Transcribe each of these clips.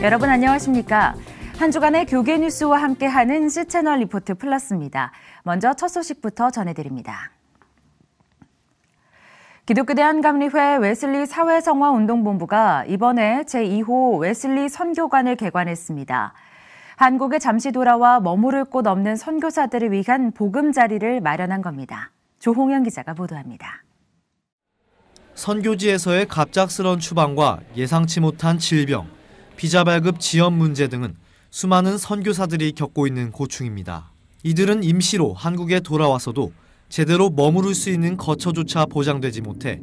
여러분 안녕하십니까? 한 주간의 교계 뉴스와 함께하는 C채널 리포트 플러스입니다. 먼저 첫 소식부터 전해드립니다. 기독교대한감리회 웨슬리 사회성화운동본부가 이번에 제2호 웨슬리 선교관을 개관했습니다. 한국에 잠시 돌아와 머무를 곳 없는 선교사들을 위한 보금자리를 마련한 겁니다. 조홍현 기자가 보도합니다. 선교지에서의 갑작스런 추방과 예상치 못한 질병, 비자 발급 지연 문제 등은 수많은 선교사들이 겪고 있는 고충입니다. 이들은 임시로 한국에 돌아와서도 제대로 머무를 수 있는 거처조차 보장되지 못해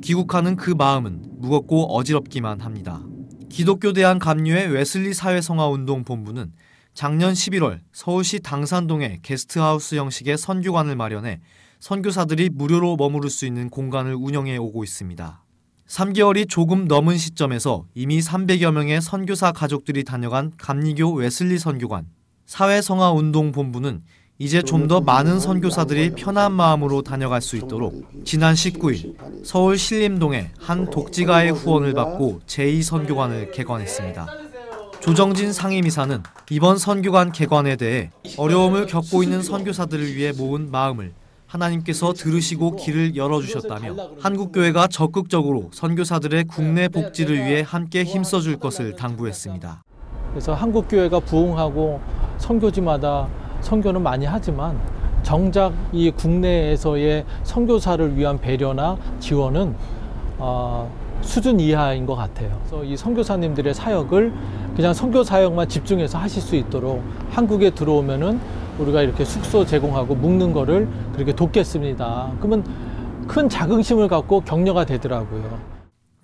귀국하는 그 마음은 무겁고 어지럽기만 합니다. 기독교대한감리회 웨슬리 사회성화운동본부는 작년 11월 서울시 당산동에 게스트하우스 형식의 선교관을 마련해 선교사들이 무료로 머무를 수 있는 공간을 운영해 오고 있습니다. 3개월이 조금 넘은 시점에서 이미 300여 명의 선교사 가족들이 다녀간 감리교 웨슬리 선교관, 사회성화운동본부는 이제 좀 더 많은 선교사들이 편한 마음으로 다녀갈 수 있도록 지난 19일 서울 신림동에 한 독지가의 후원을 받고 제2선교관을 개관했습니다. 조정진 상임이사는 이번 선교관 개관에 대해 어려움을 겪고 있는 선교사들을 위해 모은 마음을 하나님께서 들으시고 길을 열어주셨다며 한국교회가 적극적으로 선교사들의 국내 복지를 위해 함께 힘써줄 것을 당부했습니다. 그래서 한국교회가 부흥하고 선교지마다 선교는 많이 하지만 정작 이 국내에서의 선교사를 위한 배려나 지원은 수준 이하인 것 같아요. 그래서 이 선교사님들의 사역을 그냥 선교 사역만 집중해서 하실 수 있도록 한국에 들어오면은 우리가 이렇게 숙소 제공하고 묵는 거를 그렇게 돕겠습니다. 그러면 큰 자긍심을 갖고 격려가 되더라고요.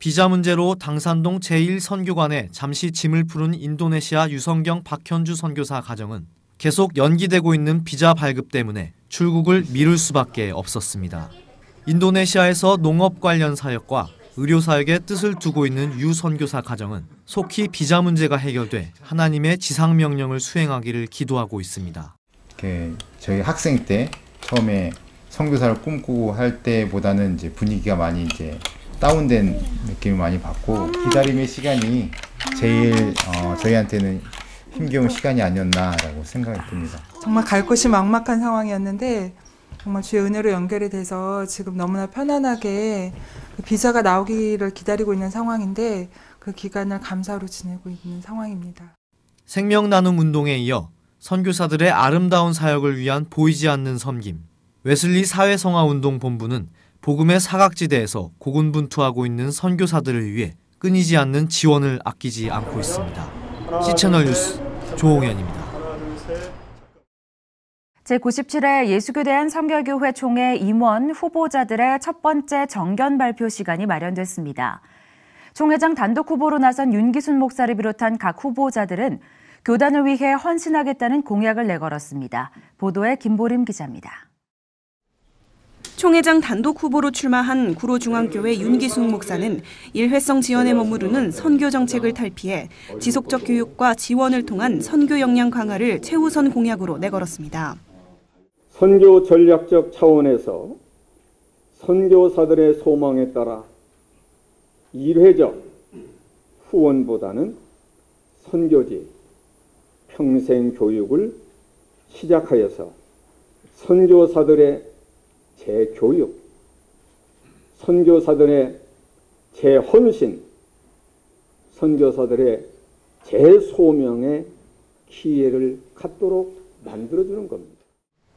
비자 문제로 당산동 제1선교관에 잠시 짐을 푸른 인도네시아 유성경 박현주 선교사 가정은 계속 연기되고 있는 비자 발급 때문에 출국을 미룰 수밖에 없었습니다. 인도네시아에서 농업 관련 사역과 의료 사역에 뜻을 두고 있는 유 선교사 가정은 속히 비자 문제가 해결돼 하나님의 지상 명령을 수행하기를 기도하고 있습니다. 저희 학생 때 처음에 선교사를 꿈꾸고 할 때보다는 이제 분위기가 많이 이제 다운된 느낌을 많이 받고 기다림의 시간이 제일 저희한테는 힘겨운 시간이 아니었나라고 생각이 듭니다. 정말 갈 곳이 막막한 상황이었는데 정말 주의 은혜로 연결이 돼서 지금 너무나 편안하게 비자가 나오기를 기다리고 있는 상황인데 그 기간을 감사로 지내고 있는 상황입니다. 생명나눔 운동에 이어 선교사들의 아름다운 사역을 위한 보이지 않는 섬김, 웨슬리 사회성화운동본부는 복음의 사각지대에서 고군분투하고 있는 선교사들을 위해 끊이지 않는 지원을 아끼지 않고 있습니다. C채널 뉴스 조홍현입니다. 제97회 예수교대한 선결교회 총회 임원 후보자들의 첫 번째 정견 발표 시간이 마련됐습니다. 총회장 단독 후보로 나선 윤기순 목사를 비롯한 각 후보자들은 교단을 위해 헌신하겠다는 공약을 내걸었습니다. 보도에 김보림 기자입니다. 총회장 단독 후보로 출마한 구로중앙교회 윤기순 목사는 일회성 지원에 머무르는 선교 정책을 탈피해 지속적 교육과 지원을 통한 선교 역량 강화를 최우선 공약으로 내걸었습니다. 선교 전략적 차원에서 선교사들의 소망에 따라 일회적 후원보다는 선교지 평생 교육을 시작하여서 선교사들의 재교육, 선교사들의 재헌신, 선교사들의 재소명의 기회를 갖도록 만들어주는 겁니다.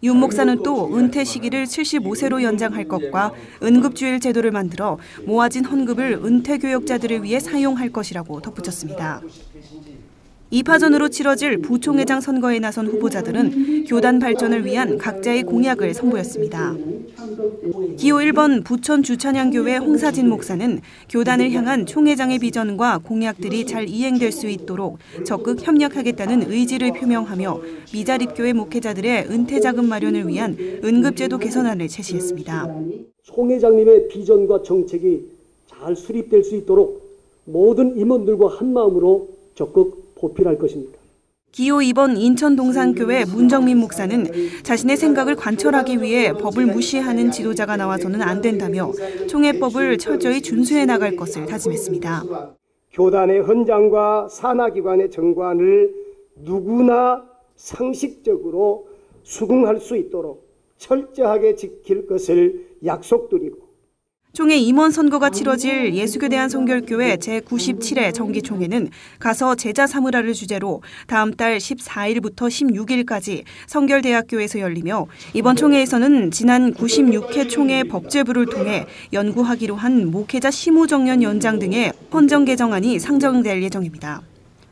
윤 목사는 또 은퇴 시기를 75세로 연장할 것과 은급주일 제도를 만들어 모아진 헌금을 은퇴 교역자들을 위해 사용할 것이라고 덧붙였습니다. 2파전으로 치러질 부총회장 선거에 나선 후보자들은 교단 발전을 위한 각자의 공약을 선보였습니다. 기호 1번 부천 주찬양교회 홍사진 목사는 교단을 향한 총회장의 비전과 공약들이 잘 이행될 수 있도록 적극 협력하겠다는 의지를 표명하며 미자립교회 목회자들의 은퇴 자금 마련을 위한 은급제도 개선안을 제시했습니다. 총회장님의 비전과 정책이 잘 수립될 수 있도록 모든 임원들과 한마음으로 적극 보필할 것입니다. 기호 2번 인천 동산교회 문정민 목사는 자신의 생각을 관철하기 위해 법을 무시하는 지도자가 나와서는 안 된다며 총회법을 철저히 준수해 나갈 것을 다짐했습니다. 교단의 헌장과 산하기관의 정관을 누구나 상식적으로 수긍할 수 있도록 철저하게 지킬 것을 약속드리고 총회 임원 선거가 치러질 예수교대한성결교회 제97회 정기총회는 가서 제자 사무라를 주제로 다음 달 14일부터 16일까지 성결대학교에서 열리며 이번 총회에서는 지난 96회 총회 법제부를 통해 연구하기로 한 목회자 심우정년 연장 등의 헌정 개정안이 상정될 예정입니다.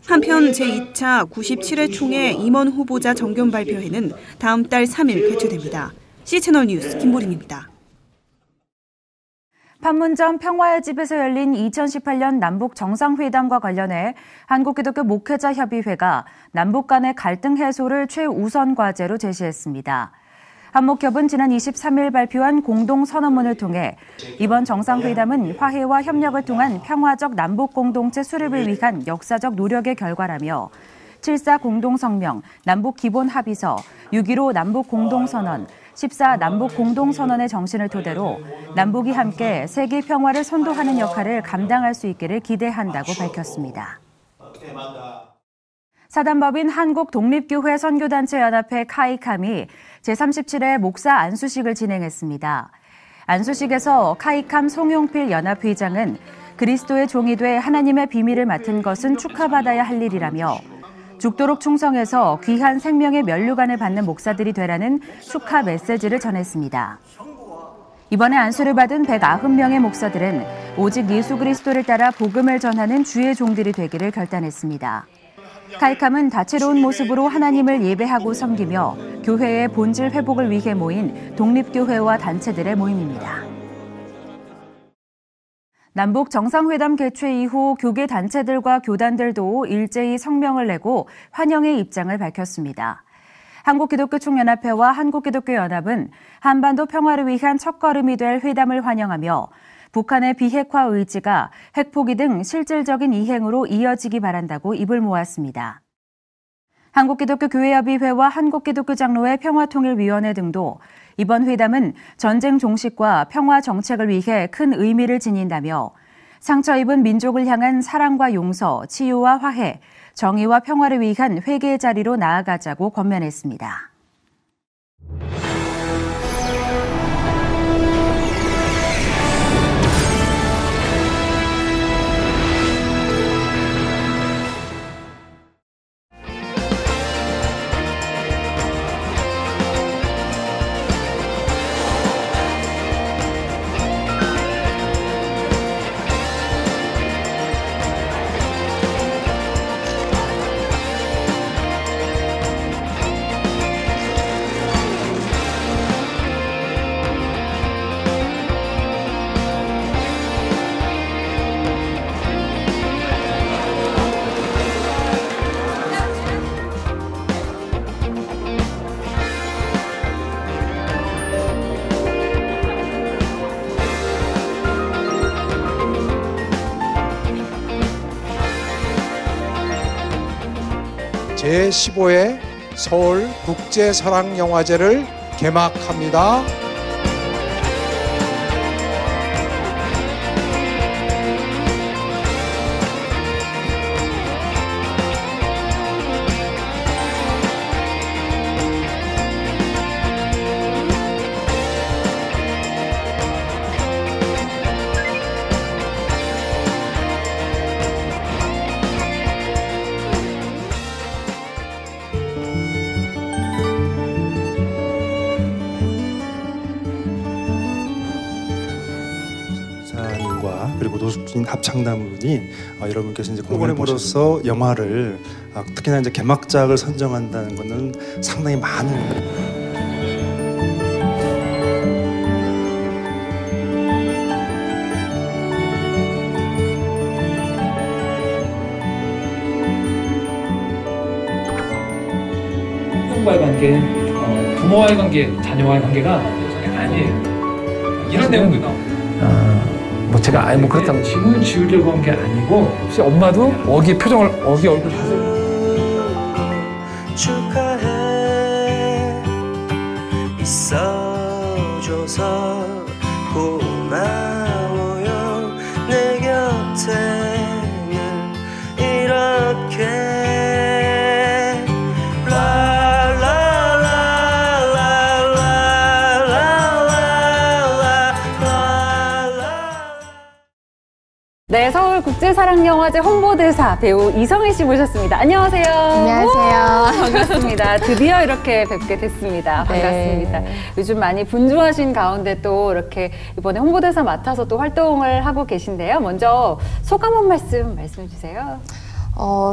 한편 제2차 97회 총회 임원 후보자 정견 발표회는 다음 달 3일 개최됩니다. C채널 뉴스 김보림입니다. 판문점 평화의 집에서 열린 2018년 남북 정상회담과 관련해 한국기독교 목회자협의회가 남북 간의 갈등 해소를 최우선 과제로 제시했습니다. 한목협은 지난 23일 발표한 공동선언문을 통해 이번 정상회담은 화해와 협력을 통한 평화적 남북 공동체 수립을 위한 역사적 노력의 결과라며 7.4 공동성명, 남북기본합의서, 6.15 남북공동선언, 14 남북공동선언의 정신을 토대로 남북이 함께 세계 평화를 선도하는 역할을 감당할 수 있기를 기대한다고 밝혔습니다. 사단법인 한국독립교회 선교단체연합회 카이캄이 제37회 목사 안수식을 진행했습니다. 안수식에서 카이캄 송용필 연합회장은 그리스도의 종이 돼 하나님의 비밀을 맡은 것은 축하받아야 할 일이라며 죽도록 충성해서 귀한 생명의 면류관을 받는 목사들이 되라는 축하 메시지를 전했습니다. 이번에 안수를 받은 190명의 목사들은 오직 예수 그리스도를 따라 복음을 전하는 주의 종들이 되기를 결단했습니다. 카이캄은 다채로운 모습으로 하나님을 예배하고 섬기며 교회의 본질 회복을 위해 모인 독립교회와 단체들의 모임입니다. 남북 정상회담 개최 이후 교계 단체들과 교단들도 일제히 성명을 내고 환영의 입장을 밝혔습니다. 한국기독교총연합회와 한국기독교연합은 한반도 평화를 위한 첫걸음이 될 회담을 환영하며 북한의 비핵화 의지가 핵포기 등 실질적인 이행으로 이어지기 바란다고 입을 모았습니다. 한국기독교교회협의회와 한국기독교장로회 평화통일위원회 등도 이번 회담은 전쟁 종식과 평화 정책을 위해 큰 의미를 지닌다며 상처 입은 민족을 향한 사랑과 용서, 치유와 화해, 정의와 평화를 위한 회개의 자리로 나아가자고 권면했습니다. 제15회 서울 국제사랑영화제를 개막합니다. 그리고 노숙인 합창단원인 여러분께서 이제 프로그램으로서 영화를 특히나 이제 개막작을 선정한다는 것은 상당히 많은 부모와의 관계, 부모와의 관계, 자녀와의 관계가 아니에요. 이런 내용도 나옵니다. 뭐 제가 뭐 그렇다고 짐을 지우려고 한 게 아니고 혹시 엄마도 어기 표정을 어기 얼굴 자세히 축하해 있어줘서 고마워요 내 곁에 늘 서울국제사랑영화제 홍보대사 배우 이성희 씨 모셨습니다. 안녕하세요. 안녕하세요. 반갑습니다. 드디어 이렇게 뵙게 됐습니다. 반갑습니다. 네. 요즘 많이 분주하신 가운데 또 이렇게 이번에 홍보대사 맡아서 또 활동을 하고 계신데요. 먼저 소감 한 말씀해 주세요.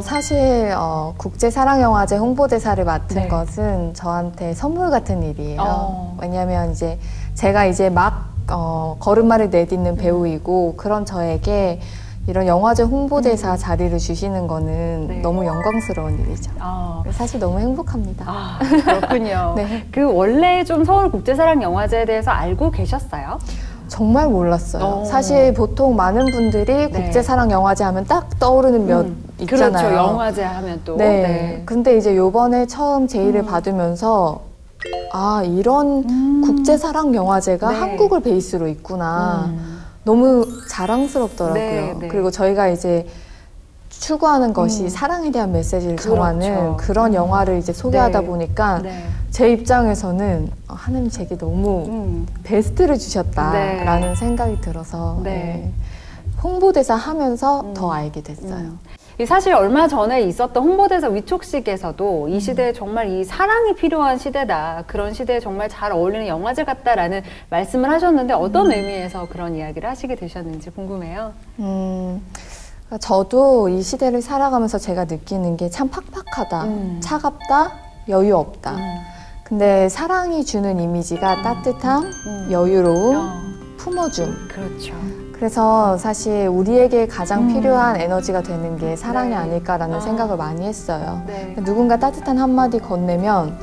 사실 국제사랑영화제 홍보대사를 맡은 것은 저한테 선물 같은 일이에요. 왜냐하면 이제 제가 이제 막 걸음마를 내딛는 배우이고 그런 저에게 이런 영화제 홍보대사 자리를 주시는 거는 너무 영광스러운 일이죠. 사실 너무 행복합니다. 그렇군요. 네. 그 원래 좀 서울국제사랑영화제에 대해서 알고 계셨어요? 정말 몰랐어요. 사실 보통 많은 분들이 국제사랑영화제 하면 딱 떠오르는 몇 있잖아요. 그렇죠. 영화제 하면 또. 네. 근데 이제 요번에 처음 제의를 받으면서 이런 국제사랑영화제가 한국을 베이스로 있구나. 너무 자랑스럽더라고요. 그리고 저희가 이제 추구하는 것이 사랑에 대한 메시지를 정하는 그런 영화를 이제 소개하다 보니까 제 입장에서는 하나님 제게 너무 베스트를 주셨다라는 생각이 들어서 홍보대사 하면서 더 알게 됐어요. 사실 얼마 전에 있었던 홍보대사 위촉식에서도 이 시대에 정말 이 사랑이 필요한 시대다. 그런 시대에 정말 잘 어울리는 영화제 같다라는 말씀을 하셨는데 어떤 의미에서 그런 이야기를 하시게 되셨는지 궁금해요. 저도 이 시대를 살아가면서 제가 느끼는 게 참 팍팍하다, 차갑다, 여유 없다. 근데 사랑이 주는 이미지가 따뜻함, 여유로움, 품어줌. 그렇죠. 그래서 사실 우리에게 가장 필요한 에너지가 되는 게 사랑이 아닐까라는 생각을 많이 했어요. 누군가 따뜻한 한마디 건네면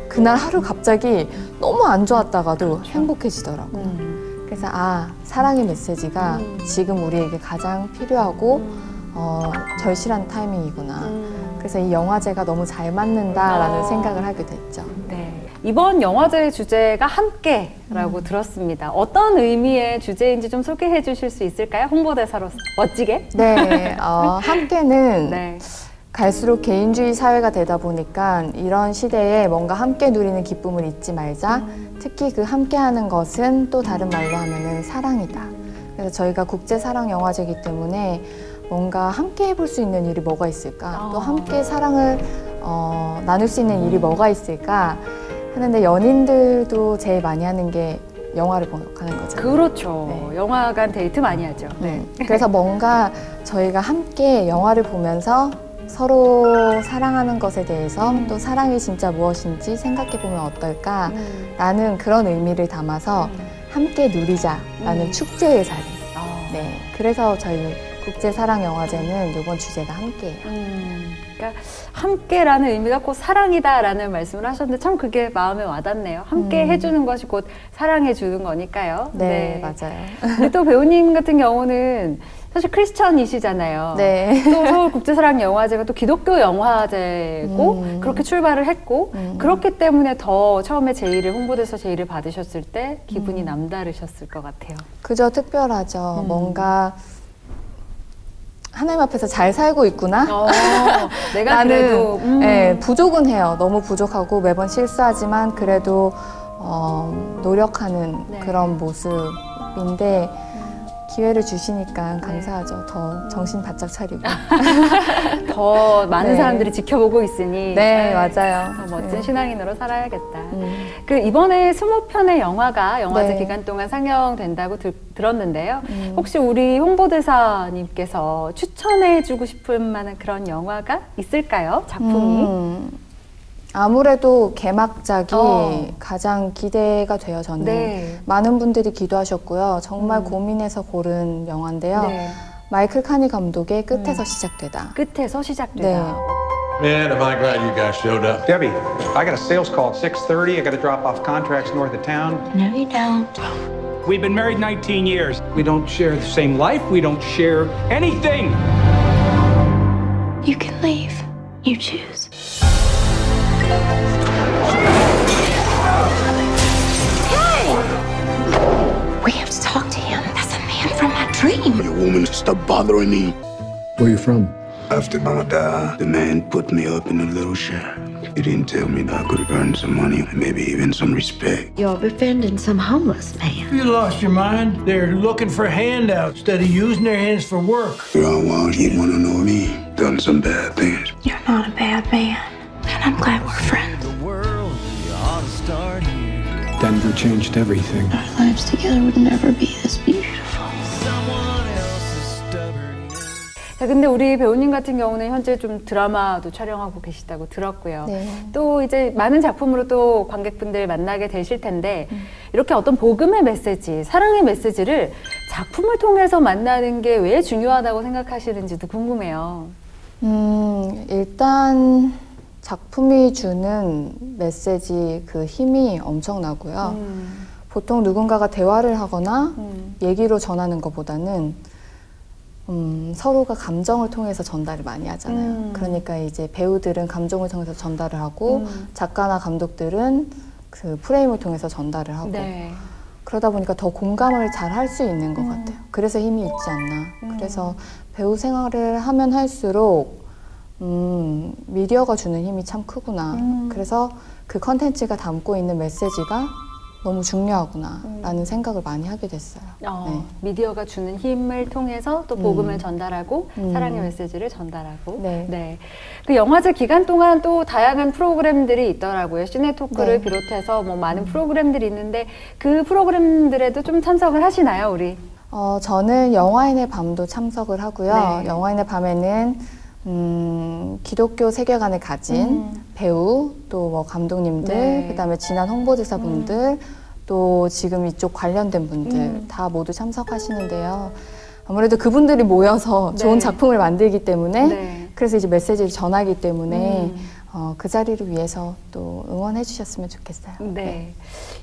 그날 하루 갑자기 너무 안 좋았다가도 행복해지더라고요. 그래서 사랑의 메시지가 지금 우리에게 가장 필요하고 절실한 타이밍이구나. 그래서 이 영화제가 너무 잘 맞는다라는 생각을 하게 됐죠. 이번 영화제의 주제가 함께라고 들었습니다. 어떤 의미의 주제인지 좀 소개해 주실 수 있을까요? 홍보대사로서 멋지게. 네, 함께는 갈수록 개인주의 사회가 되다 보니까 이런 시대에 뭔가 함께 누리는 기쁨을 잊지 말자. 특히 그 함께하는 것은 또 다른 말로 하면은 사랑이다. 그래서 저희가 국제사랑영화제이기 때문에 뭔가 함께 해볼 수 있는 일이 뭐가 있을까? 또 함께 사랑을 나눌 수 있는 일이 뭐가 있을까? 하는데 연인들도 제일 많이 하는 게 영화를 보러 가는 거잖아요. 그렇죠. 영화관 데이트 많이 하죠. 그래서 뭔가 저희가 함께 영화를 보면서 서로 사랑하는 것에 대해서 또 사랑이 진짜 무엇인지 생각해보면 어떨까 라는 그런 의미를 담아서 함께 누리자라는 축제의 자리. 그래서 저희 국제사랑영화제는 이번 주제가 함께예요. 그러니까 함께라는 의미가 곧 사랑이다라는 말씀을 하셨는데 참 그게 마음에 와닿네요. 함께 해주는 것이 곧 사랑해주는 거니까요. 네, 맞아요. 근데 또 배우님 같은 경우는 사실 크리스천이시잖아요. 또 서울국제사랑영화제가 또 기독교 영화제고 그렇게 출발을 했고 그렇기 때문에 더 처음에 홍보대사 제의를 받으셨을 때 기분이 남다르셨을 것 같아요. 그저 특별하죠. 뭔가 하나님 앞에서 잘 살고 있구나. 내가 그래도 부족은 해요. 너무 부족하고 매번 실수하지만 그래도 노력하는 그런 모습인데 기회를 주시니까 감사하죠. 더 정신 바짝 차리고 더 많은 사람들이 지켜보고 있으니 맞아요. 더 멋진 신앙인으로 살아야겠다. 그 이번에 20편의 영화가 영화제 기간 동안 상영된다고 들었는데요. 혹시 우리 홍보대사님께서 추천해주고 싶을 만한 그런 영화가 있을까요? 작품이? 아무래도 개막작이 가장 기대가 돼요. 저는 많은 분들이 기도하셨고요. 정말 고민해서 고른 영화인데요. 마이클 카니 감독의 끝에서 시작되다. 끝에서 시작되다. Man, am I glad you guys showed up. Debbie, I got a sales call at 6:30. I got to drop off contracts north of town. No, you don't. We've been married 19 years. We don't share the same life. We don't share anything. You can leave. You choose. Hey! We have to talk to him. That's a man from my dream. You woman, stop bothering me. Where are you from? After Mama died, the man put me up in a little shack. He didn't tell me that I could earn some money, maybe even some respect. You're befriending some homeless man. You lost your mind. They're looking for handouts instead of using their hands for work. Y'all want to know me? Done some bad things. You're not a bad man, and I'm glad we're friends. Denver changed everything. Our lives together would never be this beautiful. 자, 근데 우리 배우님 같은 경우는 현재 좀 드라마도 촬영하고 계시다고 들었고요. 네. 또 이제 많은 작품으로 또 관객분들 만나게 되실 텐데 이렇게 어떤 복음의 메시지, 사랑의 메시지를 작품을 통해서 만나는 게 왜 중요하다고 생각하시는지도 궁금해요. 일단 작품이 주는 메시지 그 힘이 엄청나고요. 보통 누군가가 대화를 하거나 얘기로 전하는 것보다는 서로가 감정을 통해서 전달을 많이 하잖아요. 그러니까 이제 배우들은 감정을 통해서 전달을 하고 작가나 감독들은 그 프레임을 통해서 전달을 하고 네. 그러다 보니까 더 공감을 잘 할 수 있는 것 같아요. 그래서 힘이 있지 않나. 그래서 배우 생활을 하면 할수록 미디어가 주는 힘이 참 크구나. 그래서 그 컨텐츠가 담고 있는 메시지가 너무 중요하구나 라는 생각을 많이 하게 됐어요. 네. 미디어가 주는 힘을 통해서 또 복음을 전달하고 사랑의 메시지를 전달하고 네. 네. 그 영화제 기간 동안 또 다양한 프로그램들이 있더라고요. 시네토크를 네. 비롯해서 뭐 많은 프로그램들이 있는데 그 프로그램들에도 좀 참석을 하시나요, 우리? 저는 영화인의 밤도 참석을 하고요. 네. 영화인의 밤에는 기독교 세계관을 가진 배우, 또 뭐 감독님들, 네. 그다음에 지난 홍보대사분들, 또 지금 이쪽 관련된 분들 다 모두 참석하시는데요. 아무래도 그분들이 모여서 네. 좋은 작품을 만들기 때문에 네. 그래서 이제 메시지를 전하기 때문에 그 자리를 위해서 또 응원해 주셨으면 좋겠어요. 네.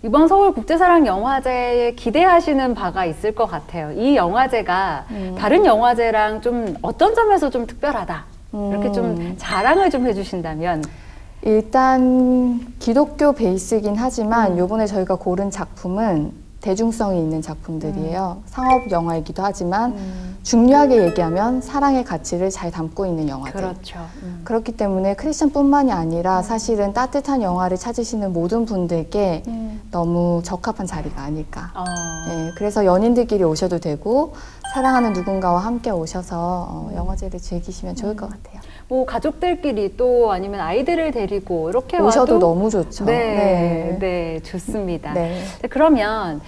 이번 서울국제사랑영화제에 기대하시는 바가 있을 것 같아요. 이 영화제가 다른 영화제랑 좀 어떤 점에서 좀 특별하다. 이렇게 좀 자랑을 좀 해주신다면. 일단 기독교 베이스긴 하지만 요번에 저희가 고른 작품은 대중성이 있는 작품들이에요. 상업 영화이기도 하지만 중요하게 얘기하면 사랑의 가치를 잘 담고 있는 영화들. 그렇죠. 그렇기 때문에 크리스천뿐만이 아니라 사실은 따뜻한 영화를 찾으시는 모든 분들께 너무 적합한 자리가 아닐까. 네, 그래서 연인들끼리 오셔도 되고 사랑하는 누군가와 함께 오셔서 영화제를 즐기시면 좋을 것 같아요. 뭐 가족들끼리 또 아니면 아이들을 데리고 이렇게 오셔도 와도 너무 좋죠. 네, 네, 좋습니다. 네. 그러면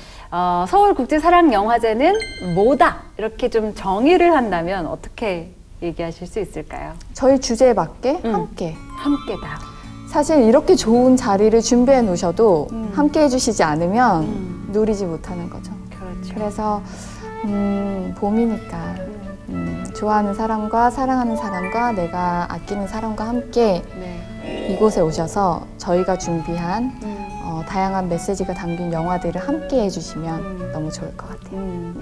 서울국제사랑영화제는 뭐다 이렇게 좀 정의를 한다면 어떻게 얘기하실 수 있을까요? 저희 주제에 맞게 함께. 함께다. 사실 이렇게 좋은 자리를 준비해 놓으셔도 함께 해주시지 않으면 누리지 못하는 거죠. 그렇죠. 그래서 봄이니까 좋아하는 사람과 사랑하는 사람과 내가 아끼는 사람과 함께 이곳에 오셔서 저희가 준비한 다양한 메시지가 담긴 영화들을 함께 해주시면 너무 좋을 것 같아요. 네.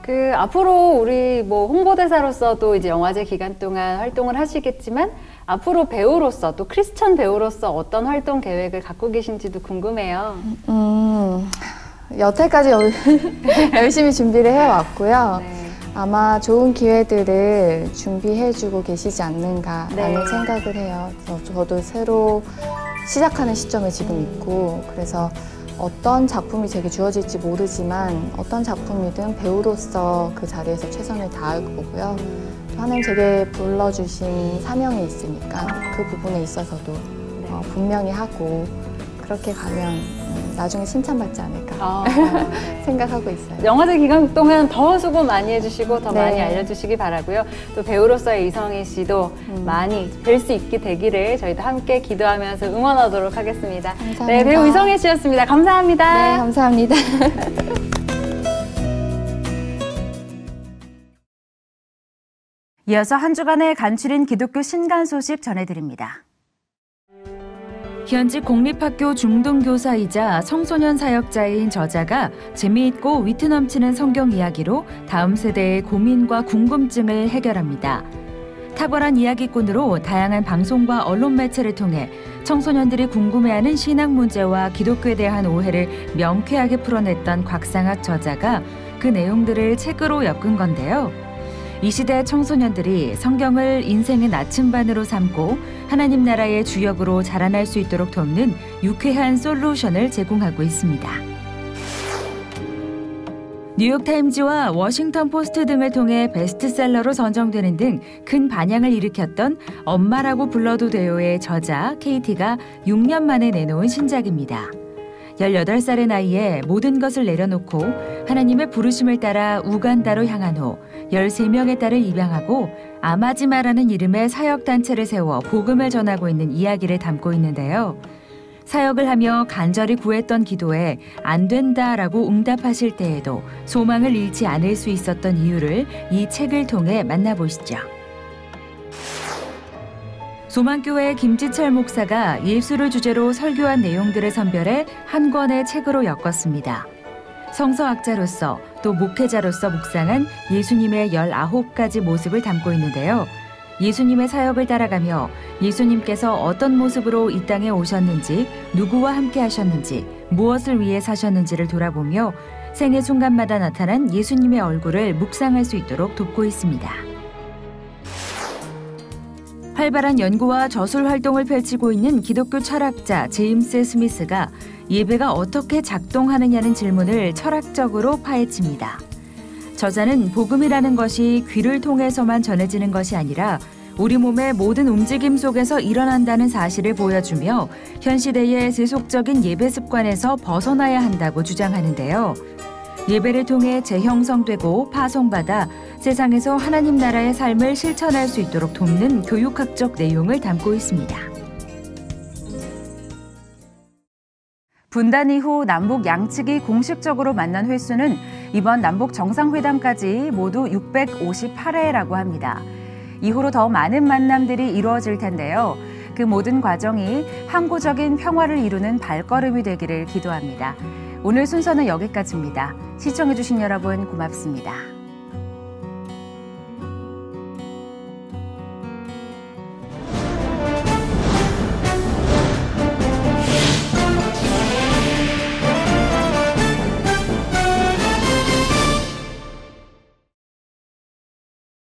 그 앞으로 우리 뭐 홍보대사로서도 이제 영화제 기간 동안 활동을 하시겠지만 앞으로 배우로서 또 크리스천 배우로서 어떤 활동 계획을 갖고 계신지도 궁금해요. 여태까지 열심히 준비를 해왔고요. 네. 아마 좋은 기회들을 준비해주고 계시지 않는가라는 네. 생각을 해요. 저도 새로 시작하는 시점에 지금 있고 그래서 어떤 작품이 제게 주어질지 모르지만 어떤 작품이든 배우로서 그 자리에서 최선을 다할 거고요. 또 하나님 제게 불러주신 사명이 있으니까 그 부분에 있어서도 분명히 하고 그렇게 가면 나중에 칭찬받지 않을까 생각하고 있어요. 영화제 기간 동안 더 수고 많이 해주시고 더 네. 많이 알려주시기 바라고요. 또 배우로서의 이성희 씨도 많이 뵐 수 있게 되기를 저희도 함께 기도하면서 응원하도록 하겠습니다. 감사합니다. 네, 배우 이성희 씨였습니다. 감사합니다. 네, 감사합니다. 이어서 한 주간의 간추린 기독교 신간 소식 전해드립니다. 현직 공립학교 중등교사이자 청소년 사역자인 저자가 재미있고 위트 넘치는 성경 이야기로 다음 세대의 고민과 궁금증을 해결합니다. 탁월한 이야기꾼으로 다양한 방송과 언론 매체를 통해 청소년들이 궁금해하는 신앙 문제와 기독교에 대한 오해를 명쾌하게 풀어냈던 곽상학 저자가 그 내용들을 책으로 엮은 건데요. 이 시대 청소년들이 성경을 인생의 나침반으로 삼고 하나님 나라의 주역으로 자라날 수 있도록 돕는 유쾌한 솔루션을 제공하고 있습니다. 뉴욕타임즈와 워싱턴 포스트 등을 통해 베스트셀러로 선정되는 등 큰 반향을 일으켰던 엄마라고 불러도 돼요의 저자 KT가 6년 만에 내놓은 신작입니다. 18살의 나이에 모든 것을 내려놓고 하나님의 부르심을 따라 우간다로 향한 후 13명의 딸을 입양하고 아마지마라는 이름의 사역단체를 세워 복음을 전하고 있는 이야기를 담고 있는데요. 사역을 하며 간절히 구했던 기도에 안 된다라고 응답하실 때에도 소망을 잃지 않을 수 있었던 이유를 이 책을 통해 만나보시죠. 소망교회 김지철 목사가 예수를 주제로 설교한 내용들을 선별해 한 권의 책으로 엮었습니다. 성서학자로서 또 목회자로서 묵상한 예수님의 19가지 모습을 담고 있는데요. 예수님의 사역을 따라가며 예수님께서 어떤 모습으로 이 땅에 오셨는지, 누구와 함께 하셨는지, 무엇을 위해 사셨는지를 돌아보며 생애 순간마다 나타난 예수님의 얼굴을 묵상할 수 있도록 돕고 있습니다. 활발한 연구와 저술 활동을 펼치고 있는 기독교 철학자 제임스 스미스가 예배가 어떻게 작동하느냐는 질문을 철학적으로 파헤칩니다. 저자는 복음이라는 것이 귀를 통해서만 전해지는 것이 아니라 우리 몸의 모든 움직임 속에서 일어난다는 사실을 보여주며 현 시대의 세속적인 예배 습관에서 벗어나야 한다고 주장하는데요. 예배를 통해 재형성되고 파송받아 세상에서 하나님 나라의 삶을 실천할 수 있도록 돕는 교육학적 내용을 담고 있습니다. 분단 이후 남북 양측이 공식적으로 만난 횟수는 이번 남북 정상회담까지 모두 658회라고 합니다. 이후로 더 많은 만남들이 이루어질 텐데요. 그 모든 과정이 항구적인 평화를 이루는 발걸음이 되기를 기도합니다. 오늘 순서는 여기까지입니다. 시청해주신 여러분 고맙습니다.